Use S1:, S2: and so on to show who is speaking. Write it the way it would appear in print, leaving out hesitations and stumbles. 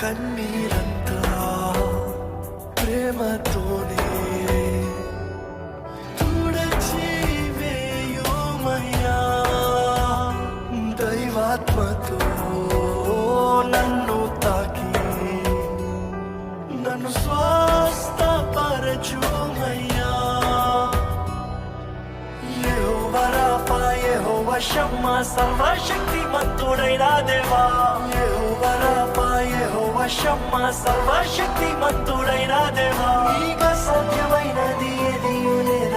S1: కన్నీరంతా ప్రేమతోనే తుడచి వేయుమయ్యా, దైవాత్మతో నన్ను తాకి నన్ను స్వస్థపరచుమయ్యా. యెహోవా రాఫా, యెహోవా షమ్మా, సర్వశక్తిమంతుడైన దేవా. యెహోవా రాఫా, యెహోవా షమ్మా, సర్వశక్తిమంతుడైన దేవా. నీకు అసాధ్యమైనది ఏదీ లేదు.